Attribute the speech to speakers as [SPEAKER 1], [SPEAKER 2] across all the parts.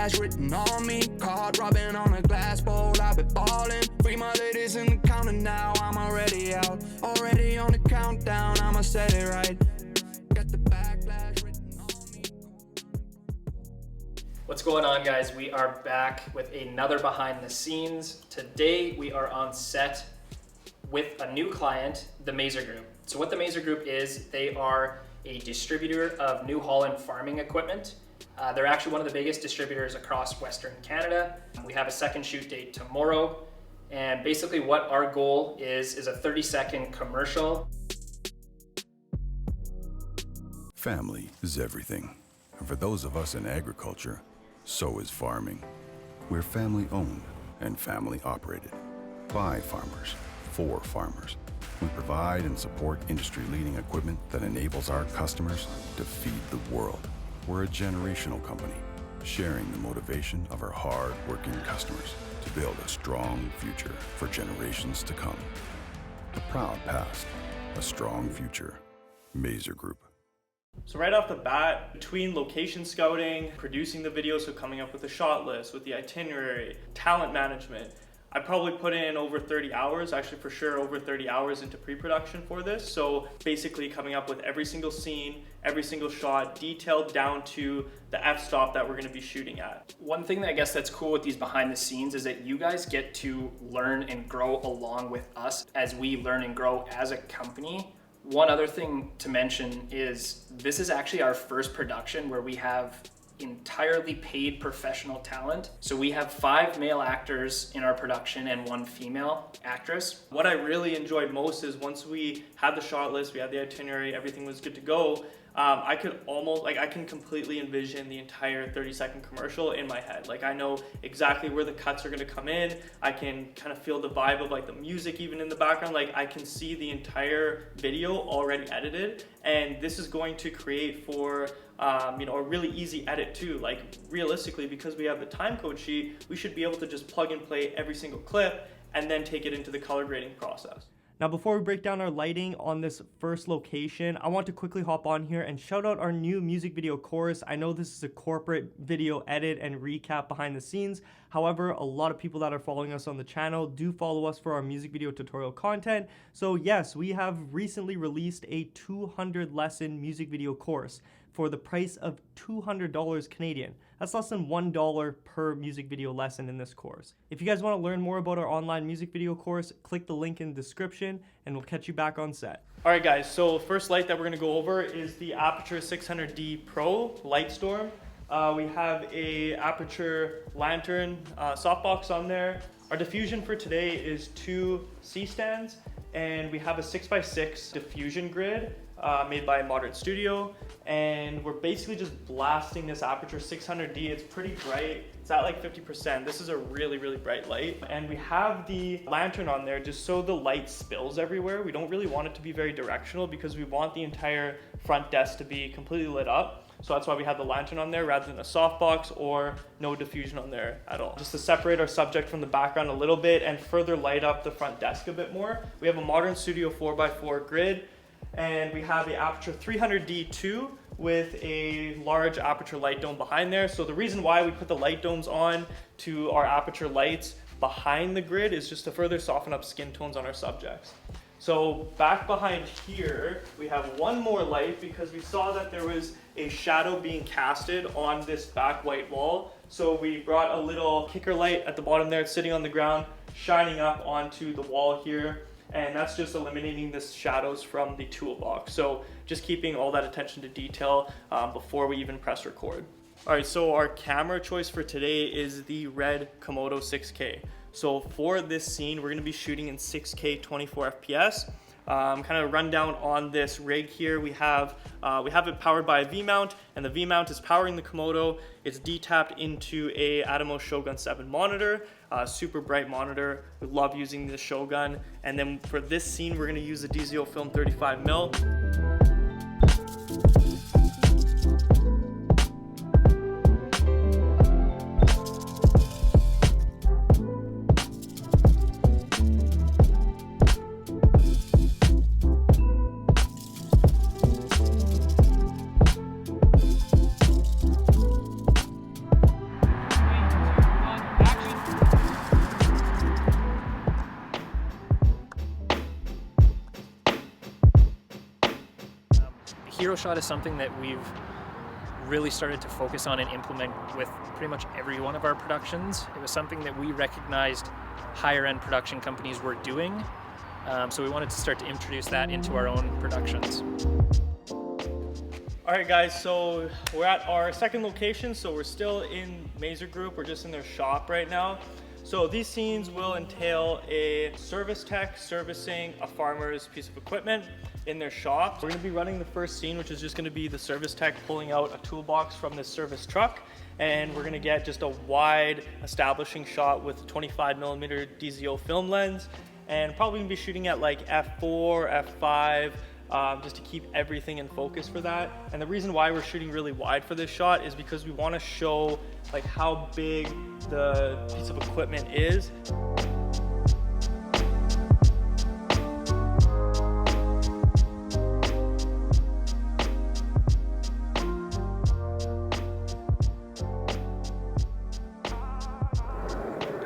[SPEAKER 1] backlash written on me. Caught rubbing on a glass bowl, I've been balling. Free my ladies in the counter now, I'm already out. Already on the countdown, I'ma set it right. Got the backlash written on me.
[SPEAKER 2] What's going on, guys? We are back with another behind the scenes. Today we are on set with a new client, the Mazer Group. So what the Mazer Group is, they are a distributor of New Holland farming equipment. They're actually one of the biggest distributors across Western Canada. We have a second shoot date tomorrow. And basically what our goal is a 30-second commercial.
[SPEAKER 3] Family is everything. And for those of us in agriculture, so is farming. We're family owned and family operated. By farmers, for farmers. We provide and support industry-leading equipment that enables our customers to feed the world. We're a generational company, sharing the motivation of our hard-working customers to build a strong future for generations to come. A proud past, a strong future. Mazer Group.
[SPEAKER 4] So right off the bat, between location scouting, producing the video, so coming up with a shot list, with the itinerary, talent management, I probably put in over 30 hours, actually for sure over 30 hours into pre-production for this. So basically coming up with every single scene, every single shot, detailed down to the f-stop that we're gonna be shooting at.
[SPEAKER 2] One thing that I guess that's cool with these behind the scenes is that you guys get to learn and grow along with us as we learn and grow as a company. One other thing to mention is this is actually our first production where we have entirely paid professional talent. So we have 5 male actors in our production and 1 female actress.
[SPEAKER 4] What I really enjoyed most is once we had the shot list, we had the itinerary, everything was good to go, I can completely envision the entire 30-second commercial in my head. Like I know exactly where the cuts are gonna come in. I can kind of feel the vibe of like the music even in the background. Like I can see the entire video already edited, and this is going to create for a really easy edit too. Like realistically, because we have the time code sheet, we should be able to just plug and play every single clip and then take it into the color grading process. Now, before we break down our lighting on this first location, I want to quickly hop on here and shout out our new music video course. I know this is a corporate video edit and recap behind the scenes. However, a lot of people that are following us on the channel do follow us for our music video tutorial content. So yes, we have recently released a 200 lesson music video course for the price of $200 Canadian. That's less than $1 per music video lesson in this course. If you guys want to learn more about our online music video course, click the link in the description and we'll catch you back on set. All right guys, so first light that we're gonna go over is the Aperture 600D Pro Lightstorm. We have a Aperture lantern softbox on there. Our diffusion for today is 2 C-stands, and we have a 6x6 diffusion grid made by Moderate Studio, and we're basically just blasting this Aperture 600D. It's pretty bright. It's at like 50%. This is a really, really bright light. And we have the lantern on there just so the light spills everywhere. We don't really want it to be very directional because we want the entire front desk to be completely lit up. So that's why we have the lantern on there rather than a softbox or no diffusion on there at all. Just to separate our subject from the background a little bit and further light up the front desk a bit more, we have a Modern Studio 4x4 grid, and we have the Aperture 300D2 with a large aperture light dome behind there. So the reason why we put the light domes on to our aperture lights behind the grid is just to further soften up skin tones on our subjects. So back behind here, we have one more light because we saw that there was a shadow being casted on this back white wall. So we brought a little kicker light at the bottom there, sitting on the ground, shining up onto the wall here. And that's just eliminating the shadows from the toolbox. So just keeping all that attention to detail before we even press record. All right, so our camera choice for today is the RED Komodo 6K. So for this scene, we're gonna be shooting in 6K 24 FPS. Kind of rundown on this rig here. We have it powered by a V-mount, and the V-mount is powering the Komodo. It's D-tapped into a Atomos Shogun 7 monitor, super bright monitor. We love using this Shogun. And then for this scene, we're gonna use the DZO Film 35mm.
[SPEAKER 2] hero shot is something that we've really started to focus on and implement with pretty much every one of our productions. It was something that we recognized higher end production companies were doing. So we wanted to start to introduce that into our own productions.
[SPEAKER 4] All right guys, so we're at our second location, so we're still in Mazer Group, we're just in their shop right now. So these scenes will entail a service tech servicing a farmer's piece of equipment in their shop. We're gonna be running the first scene, which is just gonna be the service tech pulling out a toolbox from this service truck, and we're gonna get just a wide establishing shot with 25mm DZO film lens, and probably gonna be shooting at like f4, f5, just to keep everything in focus for that. And the reason why we're shooting really wide for this shot is because we want to show like how big the piece of equipment is.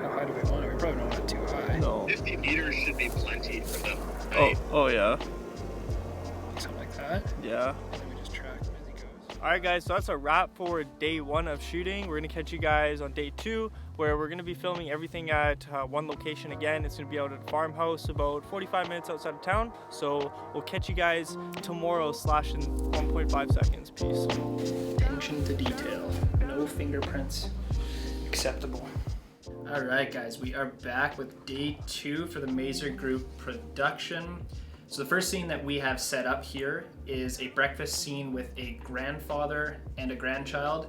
[SPEAKER 2] How high do we want it? We probably don't want it too high.
[SPEAKER 4] No.
[SPEAKER 5] 50 meters should be plenty for them.
[SPEAKER 4] Oh yeah.
[SPEAKER 2] Something like that.
[SPEAKER 4] Yeah.
[SPEAKER 2] And then we just track him as he goes.
[SPEAKER 4] All right guys, so that's a wrap for day 1 of shooting. We're gonna catch you guys on day 2, where we're gonna be filming everything at one location again. It's gonna be out at a farmhouse about 45 minutes outside of town. So we'll catch you guys tomorrow / in 1.5 seconds. Peace.
[SPEAKER 2] Attention to detail. No fingerprints acceptable. All right, guys, we are back with day 2 for the Mazer Group production. So the first scene that we have set up here is a breakfast scene with a grandfather and a grandchild.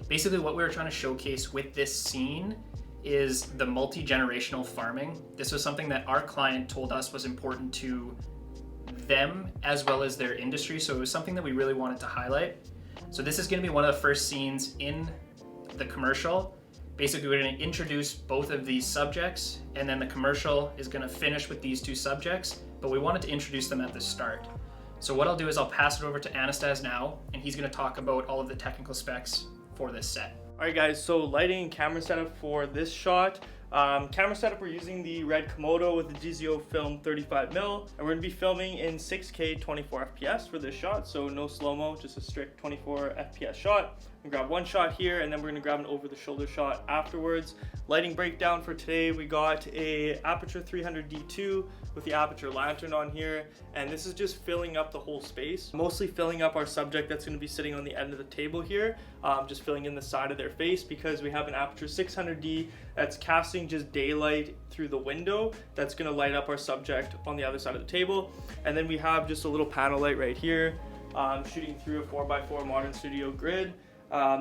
[SPEAKER 2] Basically what we were trying to showcase with this scene is the multi-generational farming. This was something that our client told us was important to them as well as their industry, so it was something that we really wanted to highlight. So this is going to be one of the first scenes in the commercial. Basically, we're going to introduce both of these subjects, and then the commercial is going to finish with these 2 subjects, but we wanted to introduce them at the start. So what I'll do is I'll pass it over to Anastas now, and he's going to talk about all of the technical specs for this set.
[SPEAKER 4] All right guys, so lighting and camera setup for this shot. Camera setup, we're using the RED Komodo with the DZO film 35mm, and we're gonna be filming in 6K 24 FPS for this shot, so no slow-mo, just a strict 24 FPS shot. We grab one shot here, and then we're gonna grab an over-the-shoulder shot afterwards. Lighting breakdown for today, we got a Aperture 300D2 with the Aperture lantern on here, and this is just filling up the whole space, mostly filling up our subject that's gonna be sitting on the end of the table here, just filling in the side of their face, because we have an Aperture 600D that's casting just daylight through the window that's going to light up our subject on the other side of the table. And then we have just a little panel light right here, shooting through a 4x4 modern studio grid.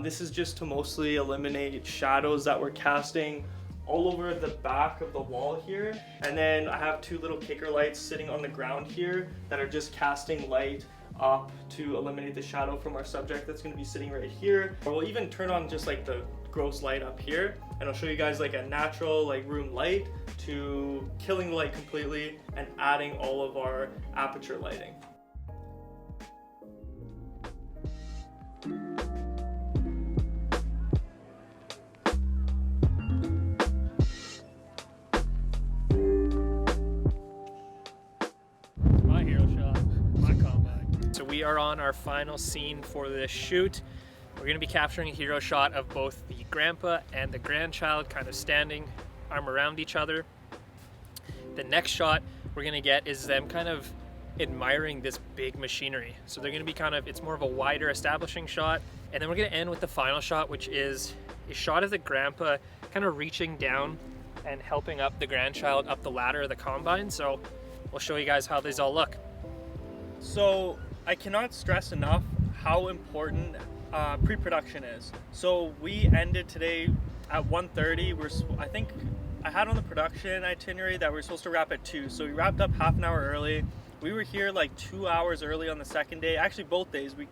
[SPEAKER 4] This is just to mostly eliminate shadows that we're casting all over the back of the wall here. And then I have 2 little kicker lights sitting on the ground here that are just casting light up to eliminate the shadow from our subject that's going to be sitting right here. Or we'll even turn on just like the gross light up here, and I'll show you guys like a natural like room light to killing the light completely and adding all of our aperture lighting.
[SPEAKER 2] My hero shot, my combine. So we are on our final scene for this shoot. We're going to be capturing a hero shot of both the grandpa and the grandchild kind of standing arm around each other. The next shot we're going to get is them kind of admiring this big machinery. So they're going to be kind of, it's more of a wider establishing shot. And then we're going to end with the final shot, which is a shot of the grandpa kind of reaching down and helping up the grandchild up the ladder of the combine. So we'll show you guys how these all look.
[SPEAKER 4] So I cannot stress enough how important pre-production is. So we ended today at 1:30. I think I had on the production itinerary that we're supposed to wrap at 2. So we wrapped up half an hour early. We were here like 2 hours early on the second day. Actually, both days. We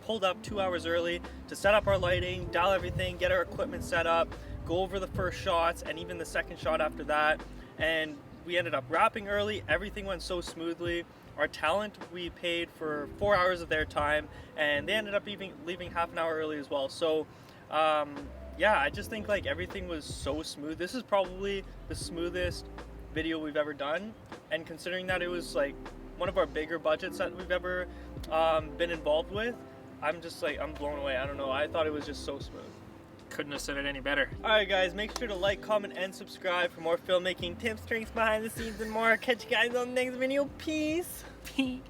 [SPEAKER 4] pulled up 2 hours early to set up our lighting, dial everything, get our equipment set up, go over the first shots and even the second shot after that. And we ended up wrapping early. Everything went so smoothly. Our talent, we paid for 4 hours of their time, and they ended up leaving half an hour early as well. So yeah, I just think like everything was so smooth. This is probably the smoothest video we've ever done, and considering that it was like one of our bigger budgets that we've ever been involved with, I'm just like, I'm blown away. I don't know. I thought it was just so smooth.
[SPEAKER 2] Couldn't have said it any better.
[SPEAKER 4] Alright guys, make sure to like, comment, and subscribe for more filmmaking tips, tricks, behind the scenes, and more. Catch you guys on the next video. Peace.
[SPEAKER 2] Peace.